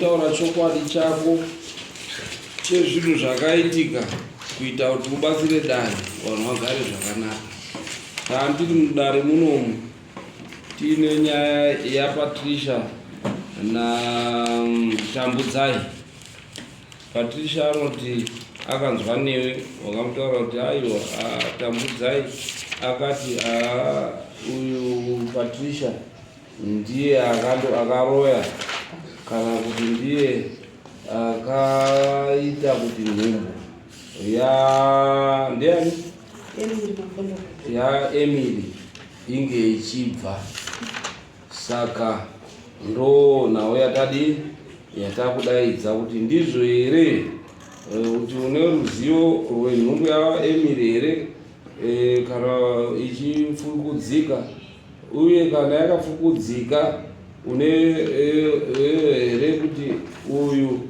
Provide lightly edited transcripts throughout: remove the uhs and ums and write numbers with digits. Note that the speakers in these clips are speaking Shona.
kutaura chokwadi chako chezvinhu zvakaitika kuita kuti ubatsire dare vanhu vagare zvakanaka. Tandiri mudare munomu tiine nyaya yaPatricia naTambudzai. Patricia anoti akanzwa newe wakamutaura kuti aiwa Tambudzai akati uyu Patricia ndiye akaroya kana kuti ndiye akaita kuti nhumbu ndiani Emily inge ichibva. Saka ndo nawo yatakudaidza kuti ndizvo here kuti une ruzivo rwenhumbu yaEmily here kana ichifukudzika, uye kana yakafukudzika une here kuti uyu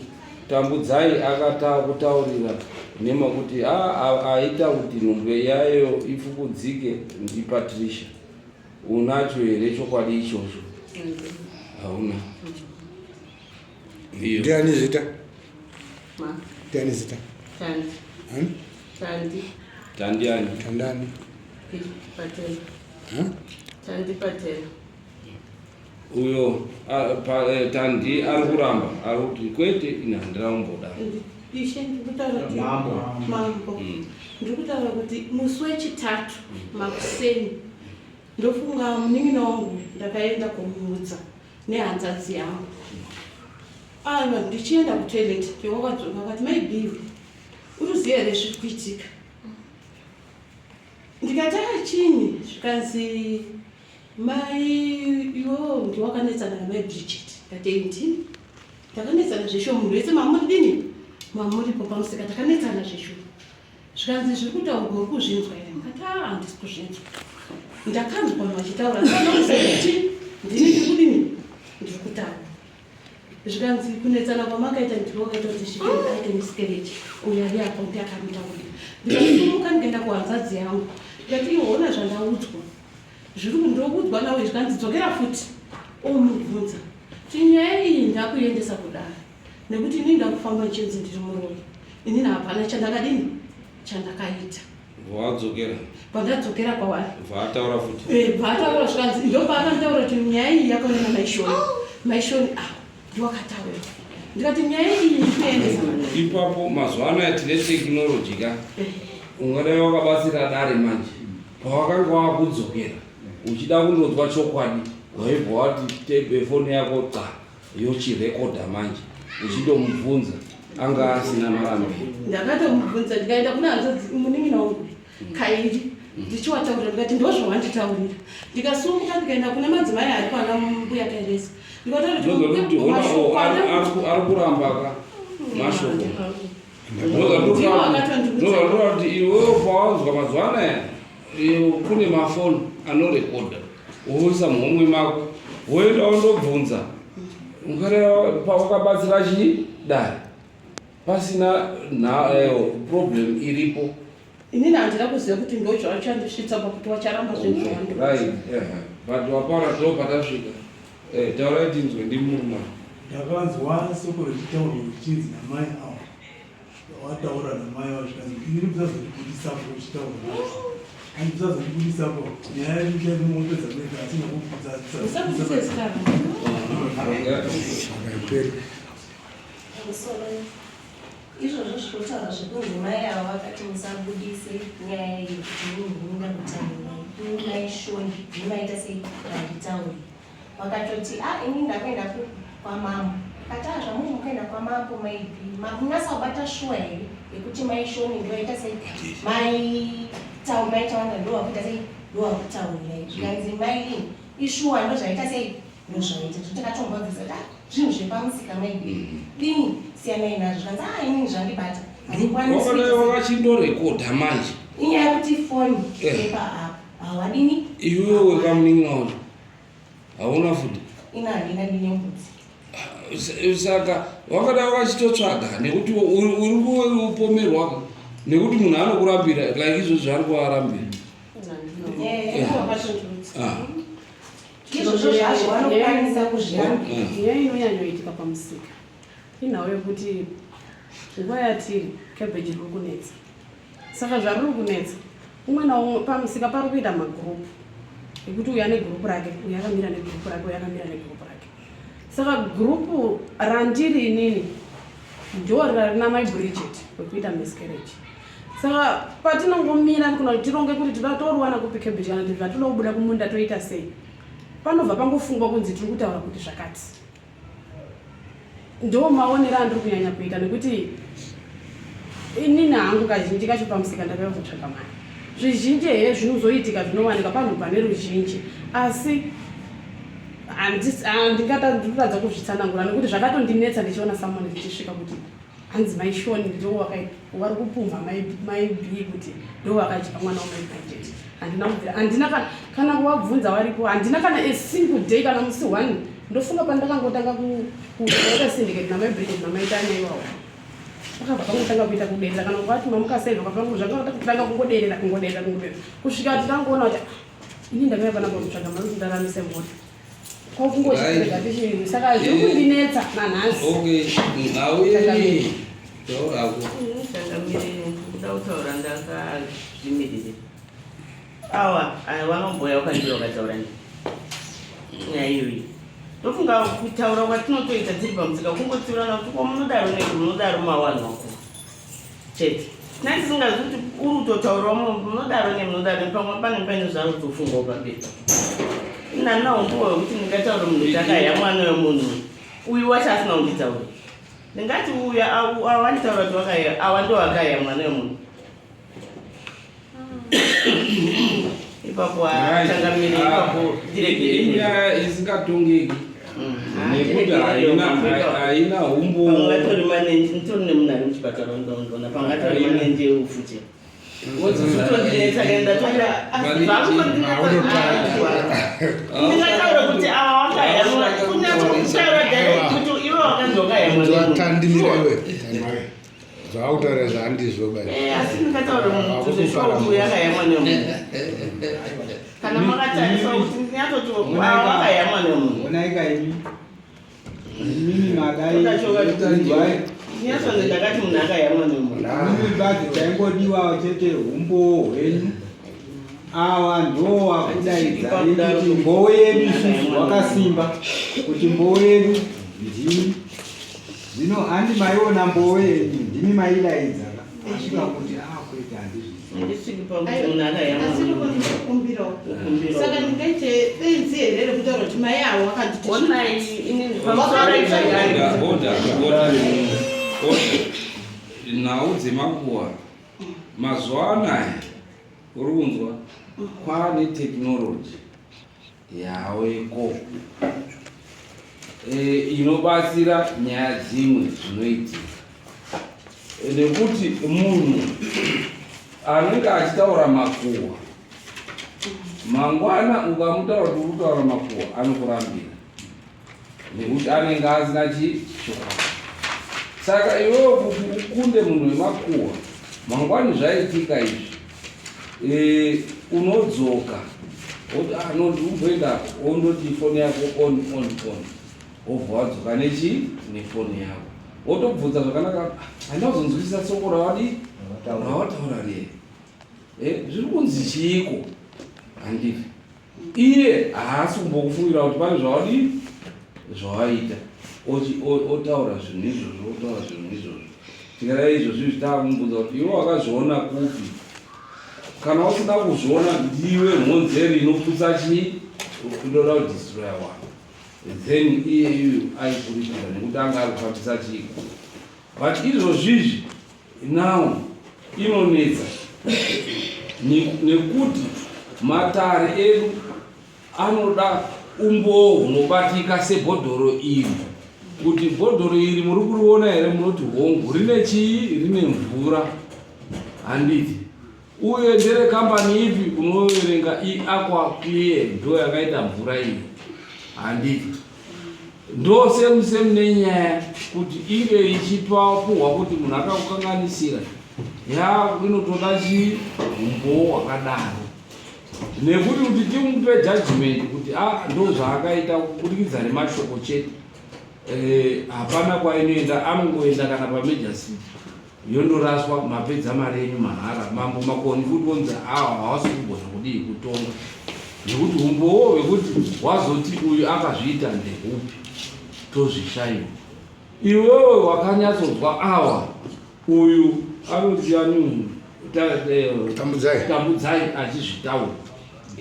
Tambudzai akataurira nemakuti aita kuti nhumbu yayo ifukudzike ndi Patricia. Unacho here chokwadi ichocho? Hauna. Ndiani zita? Ndiani zita? Tandiani. Tandani. Patel. Tandi Patel. Uyo Tandi arikuramba arikuti kwete inhandira umboda. Mambo. Ndikutaura kuti musi wechitatu makuseni ndofunga munin'ina wangu ndakaenda kumuudza nehanzvadzi yangu. Ndichienda kutoilet ndikakadzoka akati maybe unoziva here zviri kuitika. Ndikati chini zvikanzi mai iwo ndiwakanetsana namai Bridget. Ndikati ndini takanetsana zvesho munhu wese mamuri dini mamuripo pamusika takanetsana zvesho. Zvikanzi zviri kutaurwa uri kuzvinzwa here? Ndikati handisi kuzvinzwa. Ndakanzwa vanhu vachitaura kuti ndini ndiri kudini ndiri kutaura. Zvikanzi kunetsana kwamakaita ndivakaita kuti zvichii aite miscarriage. Uyo ari akaunti akamutaurira. Ndikasumuka ndikaenda kuhanzvadzi yangu ndikati iwona zvandaudzwa zviri kundokudzwa nawe. Zvikanzi dzokera futi omubvunza kuti nyaya iyi ndakuendesa kudaro nekuti inini ndakufamba nchenzi ndiri muroyi, inini hapana chandakadini chandakaita. Wadzokera? Pandadzokera kwavari vataura futi vataura. Zvikanzi ndopaakanditaura kuti nyaya iyi yakauya namaishoni. Maishoni ndiwakataura. Ndikati nyaya iyi ikuendesa. Ipapo mazuva anaya tine tekinoloji ka ungadai wakabatsira dare manje pawakanga wakudzokera uchida kundonzwa chokwadi waibva wati tebe foni yako yochirekodha manje uchindomubvunza anga asina marambiro. Ndakatomubvunza ndikaenda kuna hanzvadzi munin'ina wangu kairi ndichiwataurira ndikati ndozvawanditaurira. Ndikasumuka ndikaenda kune madzimai ari kwana mbuya kairesa ndikatauri ari kuramba ka mashoko. Ndozatora kuti iwewe pawanzwa mazuva anaya kune mafoni anorekodha woisa muhomwe mako woenda wondobvunza pawakabatsira chii dare pasina problem iripo. Inini handina kuziva kuti ndochandisvitsa pakuti wacharamba zvinhu but wapaura ndo patasvika. Taurai tinzwe ndimuruma. Ndakanzwa soko rechitauro richinzi namai awo wataura namai awo zvikanzi ini musazondibudisako uchitaura ani musazondibudisako nyaya ichaimopedza mega asina izvozvo zvinotaura zvekunzi mai avo vakati musabudise nyaya iyi kuti munhunga kutaura maishoni imaita sei randitauri. Wakatoti ini ndakuenda kwamambo. Kati zvamunhu mukaenda kwamambo maybe munasabata shuwa here yekuti maishoni ndoita sei maitaura ndowakuita sei ndowakutaurira izvi. Zvikanzi mai ishuwa ndozvaita sei ndozvaita zvotakatombobvisa kuti zvinhu zvepamusika maybe dini siyanai nazvo. Zvikanzi inini zvandibata wakachindorekodha manje inyaya yekuti foni epa apa hawadini iwewe wekamunin'ina wacho hauna futi ina handina ndinyembudzi. Saka wakada wakachitotsvaga nekuti uri kupomerwa nekuti munhu anokurambira like izvo zvari kuvarambira. Izvozvo zvazvo vanokwanisa kuzvirambira. Iyo inonyanyoitika pamusika inhau yekuti nguva yatiri cabbage riri kunetsa. Saka zvariri kunetsa umwe naumwe pamusika pari kuita magroup ekuti uya negroup rake, uya akamira negroup rake, uya akamira negroup rake. Saka group randiri inini ndo rina my Bridget wekuita miscarriage. Saka patinongomira kuna kuti tironge kuti toruwana kupi cabbage kana kuti vatinobuda kumunda toita sei. Panobva pangofungwa kunzi tiri kutaura kuti zvakati. Ndo maonera andiri kunyanya kuita nekuti inini hangu kazhinji kacho pamusika ndakayozotsvaga mari. Zvizhinji he zvinozoitika zvinowanika panhu pane ruzhinji, asi handingatadza kuzvitsanangura nekuti zvakatondinetsa ndichiona samoni zvichisvika kuti hanzi maishoni ndo wari kupumha maibhi kuti ndo wakadya mwana wamaibhajeti. Handina kana kuvabvunza varipo, handina kana a single day kana musi one ndofunga pandakangotanga kuita syndicate namaibhajeti namaitanya iwawo. Pakabva pangotanga kuita kuderera kana kuvati mamukaseva kapangu zvakatanga kungoderera kusvika titangoona kuti ini ndakauya panapa kutsvaga mari kuti ndaramise mhuri. Kwakungozvirega tichirimi saka zviri kundinetsa nanhasi. Auya kuda kutaura ndakazvimirire awa vanomboya ukandira ukataura nyaya iyoyi ndofunga kutaura kwatinotoita tiri pamusika kungotsiurana kuti kwamunodaro munodaro mawanhwako chete tinai tisingazi kuti uri kutotaurawo munodaro nemunodaro pamwe pane zvaro tofungawo pabeta nanahombowa wekuti ndingataura munhu kuti akaya mwana wemunhu uyu wacho asina kunditaura ndingati uya awanditaura kuti wakaya awa ndo wakaya mwana wemunhu ipapo atangamiri ipapo inyaya isingatongeki nekuti haina umbo. Pangatori manenje nditori nemunhu ari muchipatara ndona pangatori manenje ufute ndingataura kuti awa wakaya kunyatsotaura direct kuti iwe wakanzi wakaya mwana zvautaura zvandizvo asi ndingataura munhu zveshoku yakaya mwana wemunhu kana makatarisa kuti ndinyatsoti wakaya mwana wemunhu onaikaimi mimi madai ndinyatsonzi ndakati munhu akaya mwana wemunhu mimi basi chaingodiwa chete umbo hwenyu awa ndo wakudaidza kuti mbowe yedu isusu wakasimba kuti mbowe yedu ndimi zvino handi maiona mbowe yenyu ndimi maidaidza asvika kuti kwete saka ndingaite benzi here rekutaura kuti mai avo nhau dzemakuhwa mazuva anaya uri kunzwa kwane tekinoloji yaweko inobatsira nyaya dzimwe zvinoitika nekuti munhu anenge achitaura makuhwa mangwana ukamutaura kuti urikutaura makuhwa anokurambira nekuti anenge asina chokwadi. Saka iwewe kuti ukunde munhu wemakuhwa mangwani zvaitika izvi unodzoka umboenda ondoti foni yako on obva wadzoka nefoni yako wotobvunza zvakanaka handazonzwisisa soko rawataura rei zviri kunzi chiiko handiti iye haasi kumbokufungira kuti pane zvawaita otaura zvinhu izvozvo tikada izvozvi zvitakumubvunza kuti iwe wakazviona kupi. Kana usina kuzviona ndiwe mhonzeri inoputsa kudoda kudistroya wanhu then iye iyu aikurikira nekuti anga ari kufambisa chiko but izvozvizvi now inonetsa nekuti matare edu anoda umbowo hunobatika sebhodhoro iri kuti bhodhoro iri muri kuriona here munoti hongu rine chii rine mvura handiti uye ndere kambani ipi unoverenga iaqua clear ndo yakaita mvura iyi handiti ndo semu nenyaya kuti inge ichipapuhwa kuti munhu akakukanganisira inotoda umbo hwakadaro nekuti timupe judgment kuti ndo zvaakaita kubudikidza nemashoko chete hapana kwainoenda, anongoenda kana pamajor city yondoraswa, mapedza mari yenyu manhara. Mambo makoni futi onzi havasi kugona kudii kutonga, nekuti umbowo hwekuti wazoti uyu akazviita ndehupi tozvishayiwa. Iwewe wakanyatsonzwa awa uyu anotiyani tambudzai achizvitaura.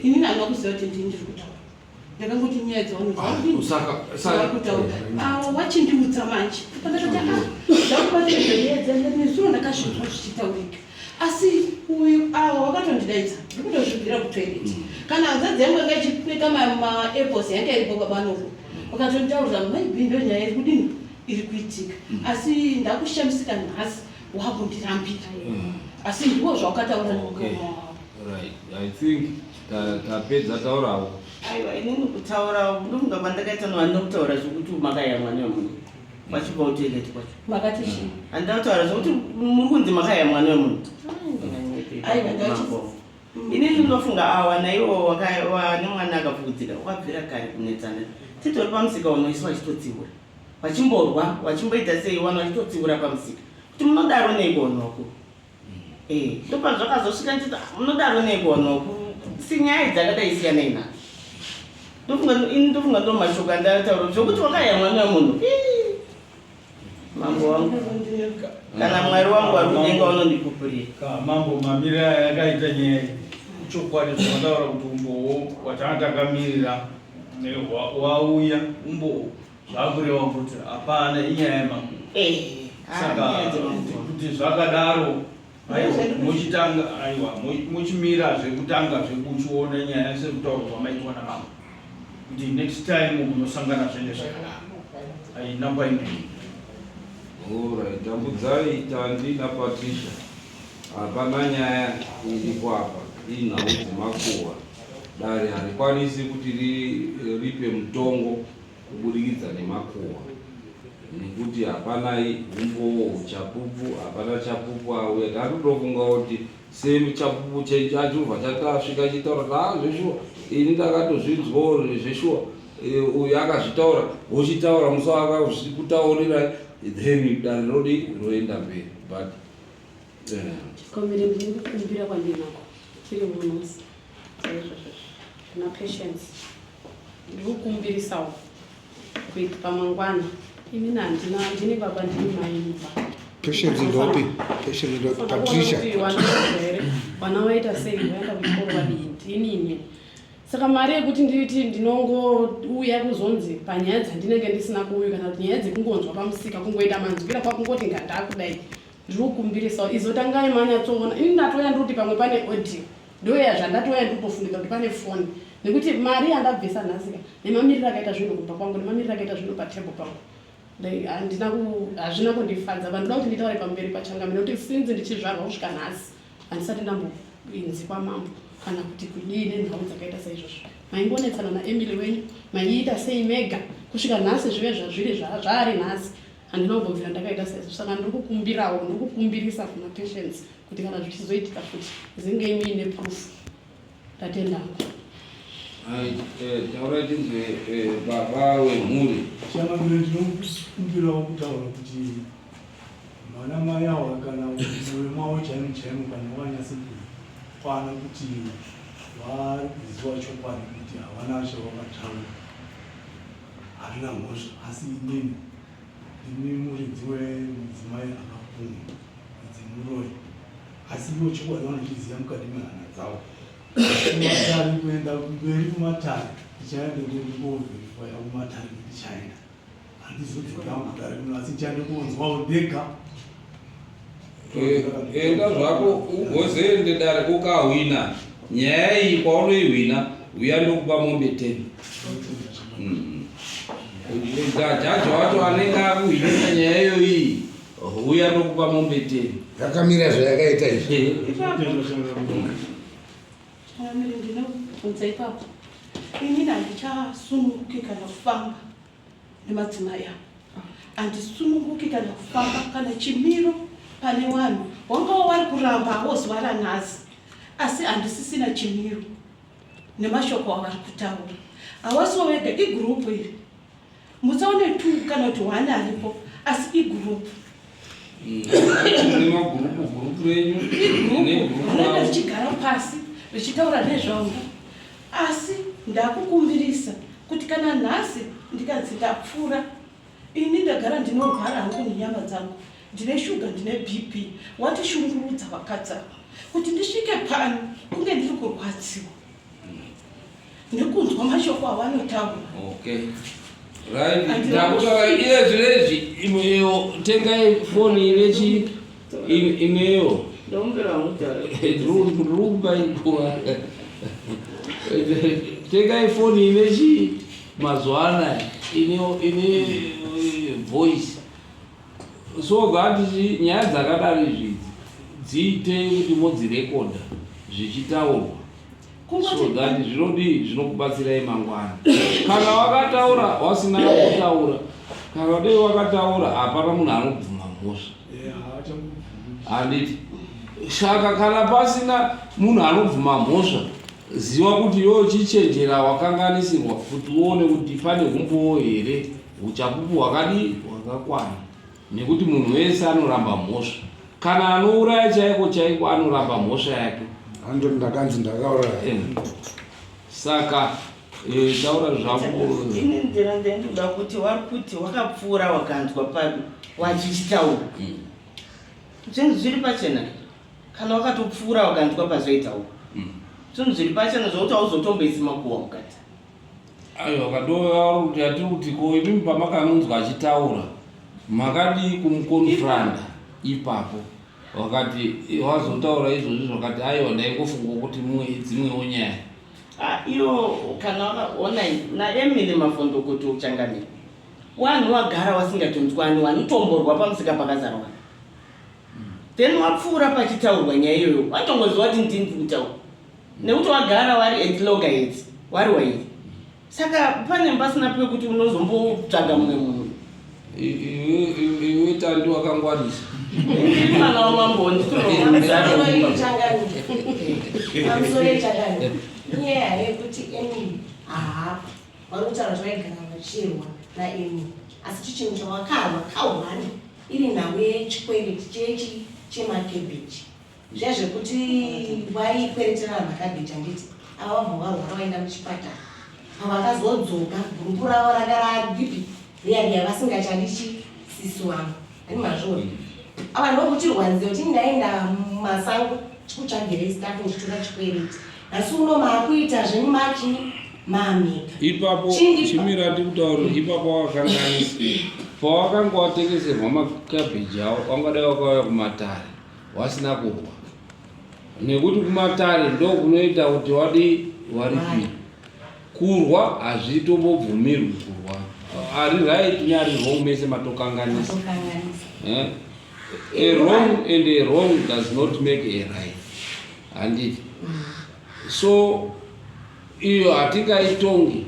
Ini ndanga kuziva kuti ndini ndiri kutaura. Ndakangoti nyaya dzavanhu kutaura. Wachindiudza manje. Ndakubata zveyedza nezvino ndakazvinzwa zvichitaurika. Asi uyu wakatondidaidza ndikutozvibvira kutoileti. Kana hanzvadzi yangu yanga ichipfeka maairpods yanga iripo pabanoko. Wakatonditaurira maybe ndo nyaya iri kudini iri kuitika. Asi ndakushamisika nhasi wakundirambira. Asi ndiwo zvawakataura. Right, I think tapedza taurawo. Aiwa, inini kutaura ndofunga pandakaita ndokutaura zvokuti makaya mwana wemunhu wachibva kutoileti kwacho. Makati chii? Handakutaura zvokuti muri kunzi makaya mwana wemunhu. Inini ndinofunga awa naiwo wane mwana akapfuudzika wakabvira kare kunetsana. Titori pamusika unoiswa achitotsiura. Wachimborwa, wachimboita sei wana wachitotsiura pamusika. Kuti munodaro neiko noko? Ndopa zvakazosvika nditi munodaro neiko noko? Sinyaya dzakadai siyana ina. Ndofunga ndo mashoko andataura zvokuti wakaya mwana wemunhu. Mambo wangu kana mwari wangu ari kudenga unondikupurira. Mambo mamira yakaita nyaya chokwadi zvinotaura kuti umbowo watakamirira wauya umbowo zvakureva kuti hapana inyaya yemambo. Saka kuti zvakadaro muchitanga aiwa muchimira zvekutanga zvekuchiona nyaya sekutaurwa maitwa namambo kuti next time munosangana zvenge zvakadaro haina kwainoii. Alright, tambudzai Tandi naPatricia. Hapana nyaya iripo apa inhau dzemakuhwa. Dare harikwanisi kuti ripe mutongo kuburikidza nemakuhwa, nekuti hapana umbowo chapupu, hapana chapupu Auya. Ndatotofunga kuti sechapupu chachubva chatasvika chitaura zveshuwa ini ndakatozvinzwawo zveshuwa uyu akazvitaura wochitaura musi akazvikutaurira then dare rodi roenda mberi. But chikomere ndiri kukumbira kwandinako chiri munosi na patience ndiri kukumbirisawo kuita pamangwana. Ini handine baba ndini mai mubva. Patience ndopi? Patience ndopi? Patricia. Vana vaita sei vaenda kuchikoro vadii inini. Saka mari yekuti nditi ndinongouya kuzonzi panyaya dzandinenge ndisina kuuya kana kuti nyaya dzekungonzwa pamusika kungoita manzwira kwakungoti ngandakudai ndiri kukumbirisawo izotangai manyatsoona. Ini ndatoya ndiri kuti pamwe pane audio ndoya zvandatoya ndiri kutofunika kuti pane foni nekuti mari yandabvisa nhasika nemamiriro akaita zvinhu kubva kwangu nemamiriro akaita zvinhu patebo pangu hazvina kundifadza. Vanhu ndoda kuti nditaure pamberi pachangamira kuti sinzi ndichizvarwa kusvika nhasi handisati ndamboinzi kwamambo kana kuti kudii nenhau dzakaita saizvozvo. Maingonetsana naEmily wenyu maiita sei mega kusvika nhasi zvive zvazviri zvaari nhasi handina kumbobvira ndakaita saizvozvo. Saka ndiri kukumbirawo ndiri kukumbirisa kuna Patience kuti kana zvichizoitika futi zinge muine proof tatendangu. Taurai tinzwe baba wemhuri. Changamire ndinokumbirawo kutaura kuti mwana mai awa kana mwoyo mavo chaimo chaimo kana wanyase kukwana kuti vari kuziva chokwadi kuti havana chavakataura harina mhosva. Asi inini ndini muridzi wemudzimai akapfuma dzemuroi, asi ivo chokwadi vanochiziva mukati mehana dzavo. Kumatare kuenda mberi kumatare tichaenda ndikoovherifa yakumatare ndichaenda handizodzika kudare kuno asi tichaenda kuonzwawo ndega. Enda zvako ugozoende dare ukahwina nyaya iyi kwaunoihwina uya ndokupa mombe 10. Jaji wacho anenge akuhwinisa nyaya iyo iyi uya ndokupa mombe 10. Yakamira zvayakaita izvi. Changamire ndinobvunza ipapo. Ini handichasununguki kana kufamba nemadzimai avo. Handisununguki kana kufamba kana chimiro pane vanhu wangawo vari kuramba wozwa ranhasi asi handisisina chimiro nemashoko avari kutaura. Hawasiwo wega, igrupu iri musaone tu kana kuti wana alipo asi igroup gurupu renyu vanenge vichigara pasi vichitaura nezvangu asi ndakukumbirisa kuti kana nhasi ndikanzi ndapfuura ini ndagara ndinorwara hangu nenyama dzangu ndine shuga ndine bp watishungurudza vakadzama kuti ndisvike pano kunge ndiri kurwadziwa nekunzwa mashoko avanotaura. Okay. Right. Ndakutaura iye zvirezvi imweyo tengai foni inechi ineyo. Ndombera mutara. Rumba ikuwa. Tengai foni inechi mazuana ine voice. So that nyaya dzakadaro izvi dziite kuti modzirekodha zvichitaurwa. So that zvinokubatsirai mangwana. Kana wakataura wasina kutaura, kana dei wakataura hapana munhu anobvuma mhosva. Handiti. Shaka kana pasina munhu anobvuma mhosva, ziva kuti iwewe chichenjera wakanganisirwa kuti uone kuti pane humbowo here uchapupu hwakakwana. Nekuti munhu wese anoramba mhosva. Kana anouraya chaiko anoramba mhosva yake. Ando ndakanzi ndakaura. Saka taura zvako. Ini ndira ndoda kuti warikuti wakapfuura wakanzwa pano wachichitaura. Zvinhu zviri pachena. Kana wakatopfuura wakanzwa pazvaitaura. Zvinhu zviri pachena zvokuti auzotomboisi makuhwa mukati. Aiwa kadoya kuti atiri kuti ko imi pamakanonzwa achitaura makadi kumukonfranda ipapo wakati wazotaura izvozvi zvakati aiwa ndaingofunga kuti dzimwewo nyaya. Iyo kana wakaona naEmily Mafondo kuti uchangamira wanhu wagara wasingatonzwani wanotomborwa pamusika pakazarwa then wapfuura pachitaurwa nyaya iyoyo watongoziva kuti ndini kutaura nekuti wagara wari at loggerheads wari wairi saka pane pasina pekuti unozombotsvaga mumwe munhu. Iwe tandi wakangwarisa mwana wamambo nyaya yekuti Emily vari kutaura zvaigara vachirwa naEmily asi chichinhu chawakaurani iri nhau yechikwereti chechi chemakebheji zviya zvekuti waikwereterana makabheji anditi ava vabva varwara vaenda muchipatara ava vakazodzoka gurupu ravo rakaradipi riya vasingachadichi sisi wangu ani mazvori ava ndokutirwanziwa kuti ndaenda mumasango chikutsvagire stafu ndichitora chikwereti asi uno maakuita zvenyu machi mamika ipapo chimira ndikutaura ipapo wakanganisa pawakanga watengeserwa makabheji avo wangadai wakauya kumatare wasina kurwa nekuti kumatare ndokunoita kuti waripira kurwa hazvitombobvumirwi kurwa ari right nyari wrong mese matokanganisa. A wrong and a wrong does not make a right. Handiti. So iyo hatingaitongi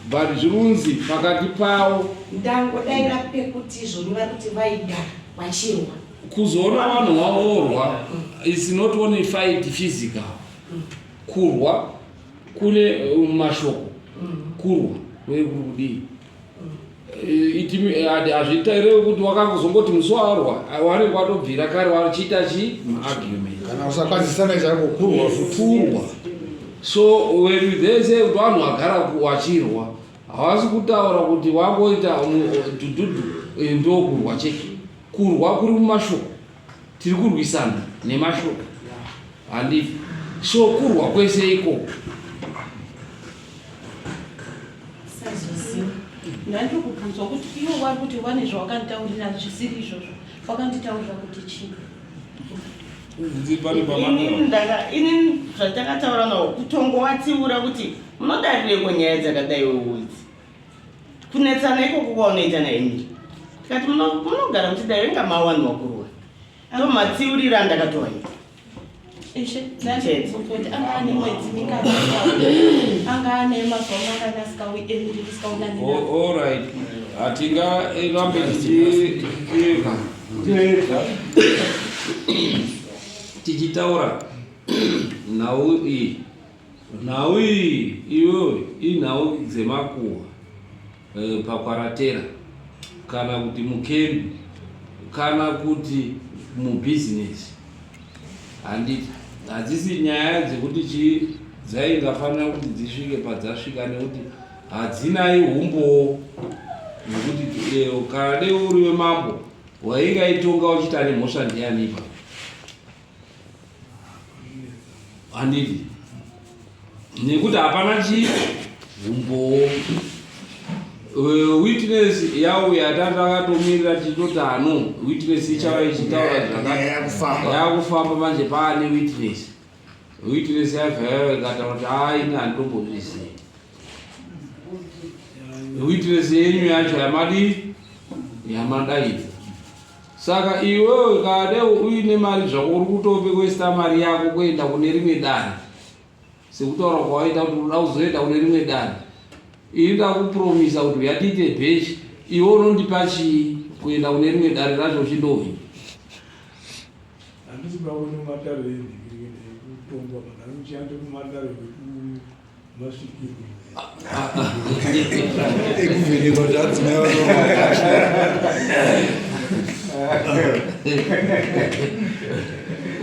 but zvirunzi pakati pavo ndangodaira pekuti zvoni vari kuti vaigara vachirwa kuzoona vanhu vaorwa is not only fight physical. Kurwa kune mashoko kurwa wekudii hazvitaire kuti wakangozongoti musi warwa wari watobvira kare wachiita argument kana usakwanzisana chako kurwa futurwa. So when they say kuti vanhu vagara wachirwa havasi kutaura kuti wangoita dhudhudhu ndokurwa chete. Kurwa kuri mumashoko tiri kurwisana nemashoko handiti. So kurwa kwese ikoko ndandikubvunzwa kuti iwo vari kuti vane zvawakanditaurira zvisiri izvozvo wakanditaurira kuti chii? ini zvatakataura nawo kutongovatsiura kuti munodarireko nyaya dzakadaiwo udzi kunetsana ikoko kwaunoita naEmily tikati munogara muchidai venga mawanwa kurwa ndomatsiurira andakatovaita ishe ndandikubvunzwa kuti anga ane mwedzi mingani anga ane mazuva manganasikawiemiriskaunanina. Alright, hatingarambe tichitaura nhau iyi iyoyo inhau dzemakuhwa pakwaratera kana kuti mukembi kana kuti mubhizinesi. Handiti hadzisi nyaya dzekuti chii dzaingafanira kuti dzisvike padzasvika, nekuti hadzinai umbowo, nekuti kana dei uri wemambo waingaitonga uchita nemhosva ndiyanipa. Handiti nekuti hapana chii umbowo. Witness yauya tatakatomira tichitoti hano witness ichava ichitaura yakufamba manje paane witness. Witness yabva ikataura kuti ine handimbozvizivi. Witness yenyu yacho yamadaidza. Saka iwewe kana uine mari zvako uri kutopekwesta mari yako kuenda kune rimwe danho, sekutaura kwawaita kuti unoda kuzoenda kune rimwe danho, inoda kupromisa kuti yatiite bheshi, iwe unondipa chii kuenda kune rimwe danho racho uchindohwi. Handisi kuona matare ekutomba kana uchiyande kumatare ekumasvikiro ekuvhenekwa zvadzimai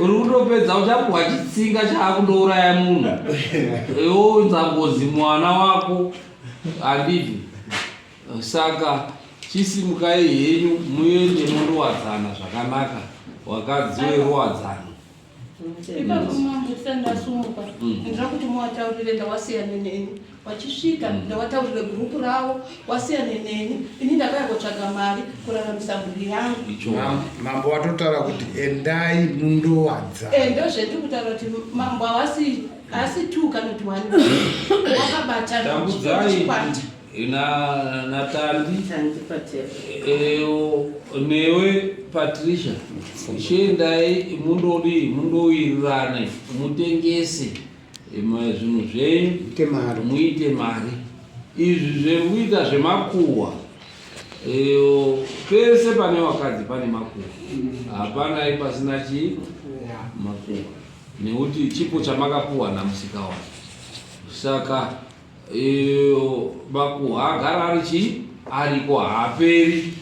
uri kutopedza uchapuhwa chitsinga chaakundouraya munhu, nzambozi mwana wako. Handiti saka chisimukai henyu muende mundowadzana zvakanaka, wakadzi werowadzana. Ipapo mambo ndasumuka ndira kuti muwataurire ndawasiyana neni, wachisvika ndawataurire gurupu ravo wasiyana neni, ini ndakauya kutsvaga mari kuraramisa mhuri yangu. mambo watotaura kuti endai mundowadza. Ndozvendiri kutaura kuti mambo havasi tu kana kuti wani wakabatana chikwata natandi newe Patricia, chiendai mundowirirane mutengese zvinhu zvenyu muite mari. Izvi zvekuita zvemakuhwa, pese pane wakadzi pane makuhwa, hapanai pasina chii makuhwa, nekuti chipo chamakapuhwa namusika wavo. Saka makuhwa agara ari chii ariko, haaperi.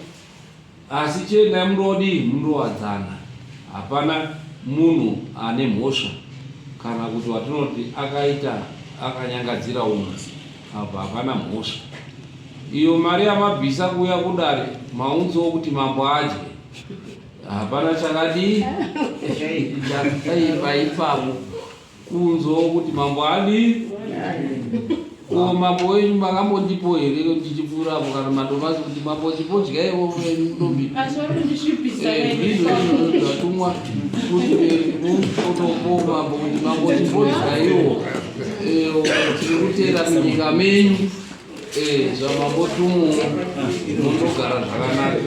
Asi chiendai mundowadzana. Hapana munhu ane mhosva kana kuti watinoti akanyangadzira umwe, apa hapana mhosva. Iyo mari yamabvisa kuuya kudare maunzowo kuti mambo adye, hapana chakadii chakaipa ipapo, kunzowo kuti mambo adii. Ko mambo wenyu makambondipo here ndichipfuurapo kana madomasi kuti mambo chipodya iwo ndombi zvatumwa kuti mutopo mambo kuti mambo chipodya iwo tiri kutera munyika menyu, zvamambo tumo munogara zvakanaka.